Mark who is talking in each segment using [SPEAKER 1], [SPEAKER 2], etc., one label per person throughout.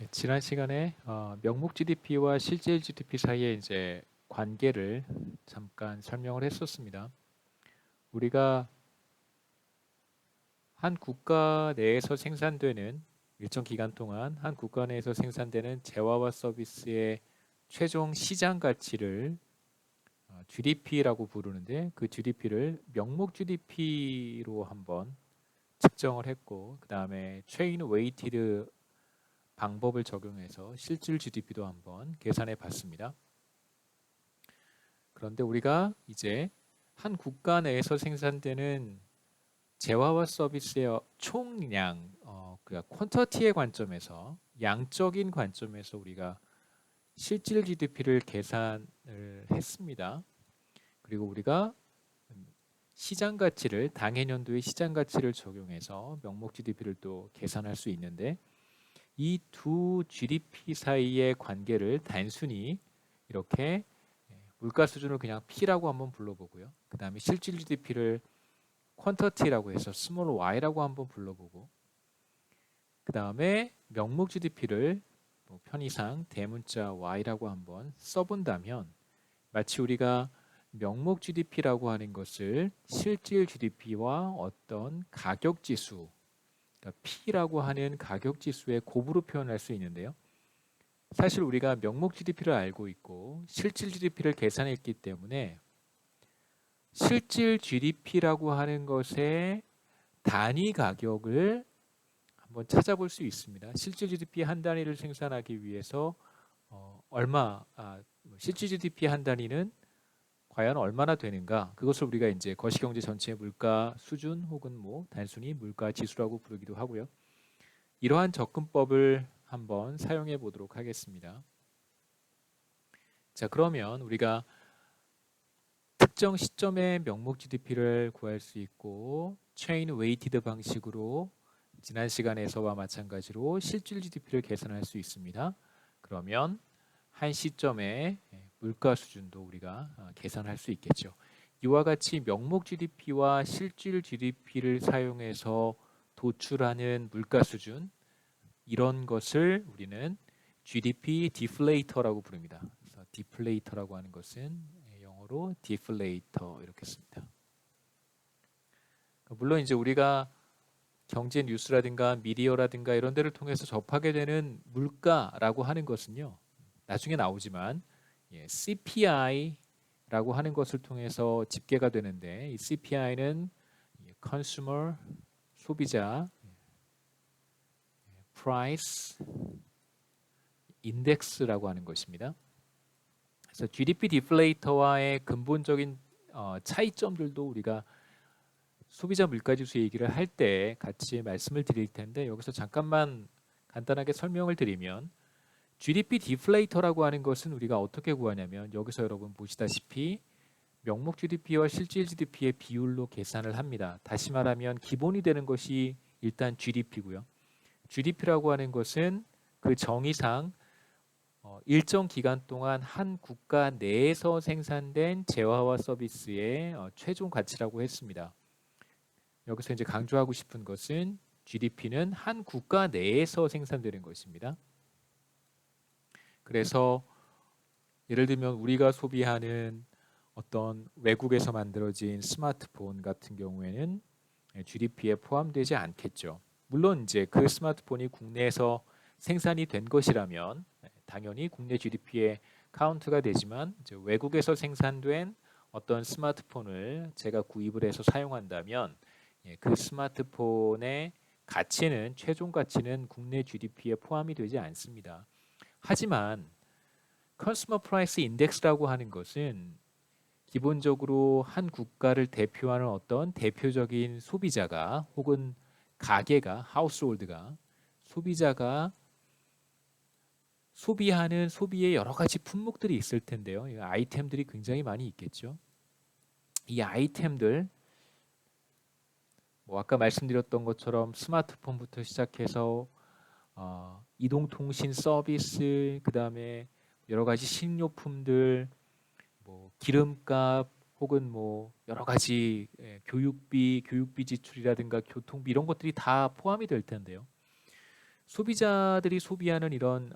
[SPEAKER 1] 지난 시간에 명목 GDP와 실질 GDP 사이의 이제 관계를 잠깐 설명을 했었습니다. 우리가 한 국가 내에서 생산되는 일정 기간 동안 한 국가 내에서 생산되는 재화와 서비스의 최종 시장 가치를 GDP라고 부르는데 그 GDP를 명목 GDP로 한번 측정을 했고 그 다음에 체인 웨이티드 방법을 적용해서 실질 GDP도 한번 계산해 봤습니다. 그런데 우리가 이제 한 국가 내에서 생산되는 재화와 서비스의 총량, 그러니까 퀀터티의 관점에서 양적인 관점에서 우리가 실질 GDP를 계산을 했습니다. 그리고 우리가 시장 가치를 당해년도의 시장 가치를 적용해서 명목 GDP를 또 계산할 수 있는데 이 두 GDP 사이의 관계를 단순히 이렇게 물가 수준을 그냥 P라고 한번 불러보고요. 그 다음에 실질 GDP를 퀀터티라고 해서 스몰 y라고 한번 불러보고 그 다음에 명목 GDP를 편의상 대문자 y라고 한번 써본다면 마치 우리가 명목 GDP라고 하는 것을 실질 GDP와 어떤 가격지수 그러니까 P라고 하는 가격지수의 곱으로 표현할 수 있는데요. 사실 우리가 명목 GDP를 알고 있고 실질 GDP를 계산했기 때문에 실질 GDP라고 하는 것의 단위 가격을 한번 찾아볼 수 있습니다. 실질 GDP 한 단위를 생산하기 위해서 실질 GDP 한 단위는 과연 얼마나 되는가? 그것을 우리가 이제 거시경제 전체의 물가 수준 혹은 단순히 물가 지수라고 부르기도 하고요. 이러한 접근법을 한번 사용해 보도록 하겠습니다. 자, 그러면 우리가 특정 시점의 명목 GDP를 구할 수 있고 체인 웨이티드 방식으로 지난 시간에서와 마찬가지로 실질 GDP를 계산할 수 있습니다. 그러면 한 시점의 물가 수준도 우리가 계산할 수 있겠죠. 이와 같이 명목 GDP와 실질 GDP를 사용해서 도출하는 물가 수준 이런 것을 우리는 GDP 디플레이터라고 부릅니다. 그래서 디플레이터라고 하는 것은 영어로 디플레이터 이렇게 씁니다. 물론 이제 우리가 경제 뉴스라든가 미디어라든가 이런 데를 통해서 접하게 되는 물가라고 하는 것은요. 나중에 나오지만 CPI라고 하는 것을 통해서 집계가 되는데 이 CPI는 Consumer 소비자 Price Index라고 하는 것입니다. 그래서 GDP 디플레이터와의 근본적인 차이점들도 우리가 소비자 물가지수 얘기를 할 때 같이 말씀을 드릴 텐데 여기서 잠깐만 간단하게 설명을 드리면 GDP 디플레이터라고 하는 것은 우리가 어떻게 구하냐면 여기서 여러분 보시다시피 명목 GDP와 실질 GDP의 비율로 계산을 합니다. 다시 말하면 기본이 되는 것이 일단 GDP고요. GDP라고 하는 것은 그 정의상 일정 기간 동안 한 국가 내에서 생산된 재화와 서비스의 최종 가치라고 했습니다. 여기서 이제 강조하고 싶은 것은 GDP는 한 국가 내에서 생산되는 것입니다. 그래서 예를 들면 우리가 소비하는 어떤 외국에서 만들어진 스마트폰 같은 경우에는 GDP에 포함되지 않겠죠. 물론 이제 그 스마트폰이 국내에서 생산이 된 것이라면 당연히 국내 GDP에 카운트가 되지만 이제 외국에서 생산된 어떤 스마트폰을 제가 구입을 해서 사용한다면 그 스마트폰의 가치는 최종 가치는 국내 GDP에 포함이 되지 않습니다. 하지만 컨슈머 프라이스 인덱스라고 하는 것은 기본적으로 한 국가를 대표하는 어떤 대표적인 소비자가 혹은 가게가 하우스홀드가 소비자가 소비하는 소비의 여러 가지 품목들이 있을 텐데요. 아이템들이 굉장히 많이 있겠죠. 이 아이템들 아까 말씀드렸던 것처럼 스마트폰부터 시작해서 이동통신 서비스, 그 다음에 여러 가지 식료품들, 기름값 혹은 여러 가지 교육비 지출이라든가 교통비 이런 것들이 다 포함이 될 텐데요. 소비자들이 소비하는 이런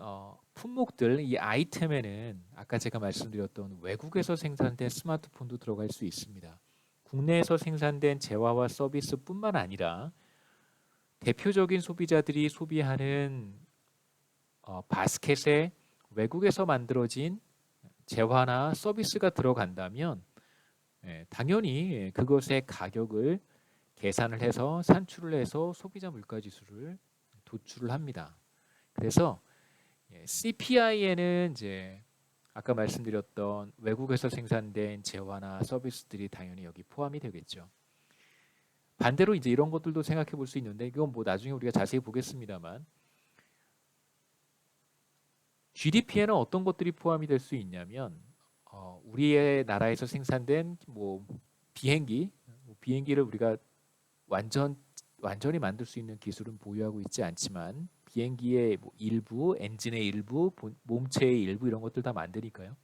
[SPEAKER 1] 품목들, 이 아이템에는 아까 제가 말씀드렸던 외국에서 생산된 스마트폰도 들어갈 수 있습니다. 국내에서 생산된 재화와 서비스뿐만 아니라 대표적인 소비자들이 소비하는 바스켓에 외국에서 만들어진 재화나 서비스가 들어간다면 당연히 그것의 가격을 계산을 해서 산출을 해서 소비자 물가 지수를 도출을 합니다. 그래서 CPI에는 이제 아까 말씀드렸던 외국에서 생산된 재화나 서비스들이 당연히 여기 포함이 되겠죠. 반대로 이제 이런 것들도 생각해 볼 수 있는데 이건 뭐 나중에 우리가 자세히 보겠습니다만 GDP에는 어떤 것들이 포함이 될 수 있냐면 우리의 나라에서 생산된 뭐 비행기를 우리가 완전히 만들 수 있는 기술은 보유하고 있지 않지만 비행기의 뭐 일부, 엔진의 일부, 몸체의 일부 이런 것들 다 만드니까요.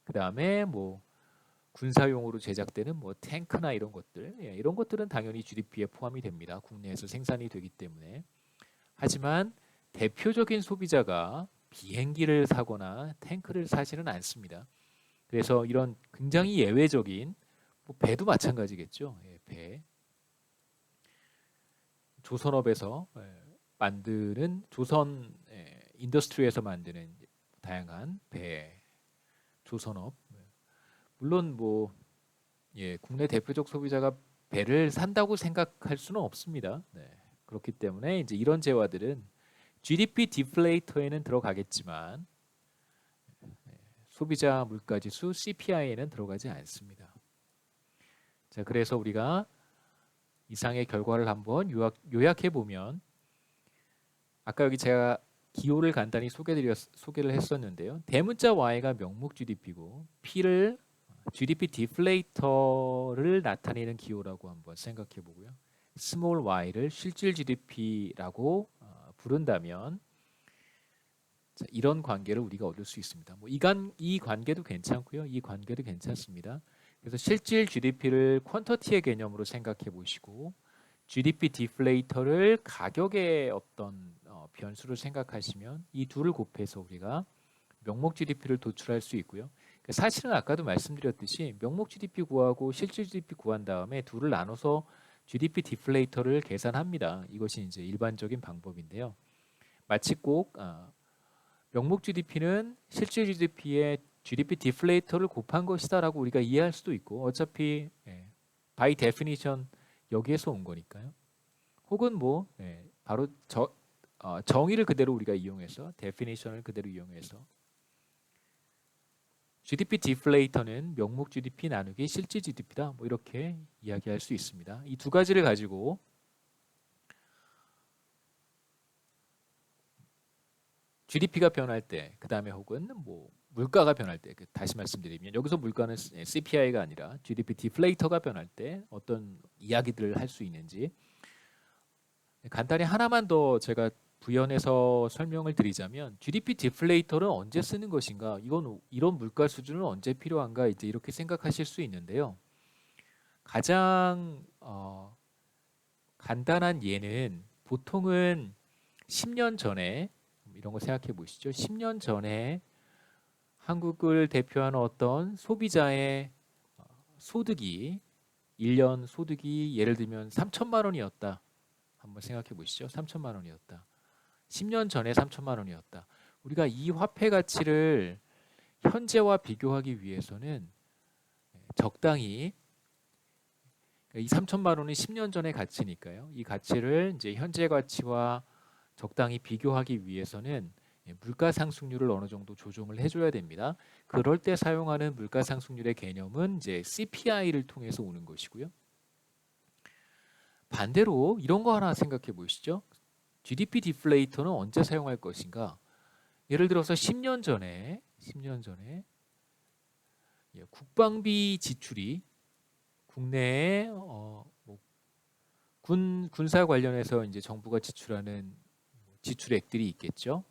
[SPEAKER 1] 그 다음에 뭐 군사용으로 제작되는 뭐 탱크나 이런 것들, 이런 것들은 당연히 GDP에 포함이 됩니다. 국내에서 생산이 되기 때문에. 하지만 대표적인 소비자가 비행기를 사거나 탱크를 사지는 않습니다. 그래서 이런 굉장히 예외적인 뭐 배도 마찬가지겠죠. 배. 조선업에서 만드는 조선 인더스트리에서 만드는 다양한 배, 조선업. 물론 뭐 국내 대표적 소비자가 배를 산다고 생각할 수는 없습니다. 그렇기 때문에 이제 이런 재화들은 GDP 디플레이터에는 들어가겠지만 소비자 물가지수 CPI에는 들어가지 않습니다. 자, 그래서 우리가 이상의 결과를 한번 요약해 보면 아까 여기 제가 기호를 간단히 소개를 했었는데요. 대문자 Y가 명목 GDP고 P를 GDP 디플레이터를 나타내는 기호라고 한번 생각해 보고요. 스몰 y를 실질 GDP라고 부른다면 자, 이런 관계를 우리가 얻을 수 있습니다. 뭐 이 관계도 괜찮고요. 이 관계도 괜찮습니다. 그래서 실질 GDP를 퀀터티의 개념으로 생각해 보시고 GDP 디플레이터를 가격의 어떤 변수로 생각하시면 이 둘을 곱해서 우리가 명목 GDP를 도출할 수 있고요. 사실은 아까도 말씀드렸듯이 명목 GDP 구하고 실질 GDP 구한 다음에 둘을 나눠서 GDP 디플레이터를 계산합니다. 이것이 이제 일반적인 방법인데요. 마치 꼭 명목 GDP는 실질 GDP의 GDP 디플레이터를 곱한 것이다라고 우리가 이해할 수도 있고 어차피 by definition 여기에서 온 거니까요. 혹은 뭐 바로 정의를 그대로 우리가 이용해서 definition을 그대로 이용해서 GDP 디플레이터는 명목 GDP 나누기 실질 GDP다. 뭐 이렇게 이야기할 수 있습니다. 이 두 가지를 가지고 GDP가 변할 때, 그 다음에 혹은 뭐 물가가 변할 때, 다시 말씀드리면 여기서 물가는 CPI가 아니라 GDP 디플레이터가 변할 때 어떤 이야기들을 할 수 있는지 간단히 하나만 더 제가 부연해서 설명을 드리자면 GDP 디플레이터는 언제 쓰는 것인가? 이런 물가 수준은 언제 필요한가? 이제 이렇게 생각하실 수 있는데요. 가장 간단한 예는 보통은 10년 전에 이런 거 생각해 보시죠. 10년 전에 한국을 대표하는 어떤 소비자의 소득이 1년 소득이 예를 들면 3천만 원이었다. 한번 생각해 보시죠. 3천만 원이었다. 10년 전에 3천만 원이었다. 우리가 이 화폐 가치를 현재와 비교하기 위해서는 적당히 이 3천만 원은 10년 전의 가치니까요. 이 가치를 이제 현재 가치와 적당히 비교하기 위해서는 물가 상승률을 어느 정도 조정을 해줘야 됩니다. 그럴 때 사용하는 물가 상승률의 개념은 이제 CPI를 통해서 오는 것이고요. 반대로 이런 거 하나 생각해 보시죠. GDP 디플레이터는 언제 사용할 것인가? 예를 들어서 10년 전에 국방비 지출이 국내에 군사 관련해서 이제 정부가 지출하는 지출액들이 있겠죠.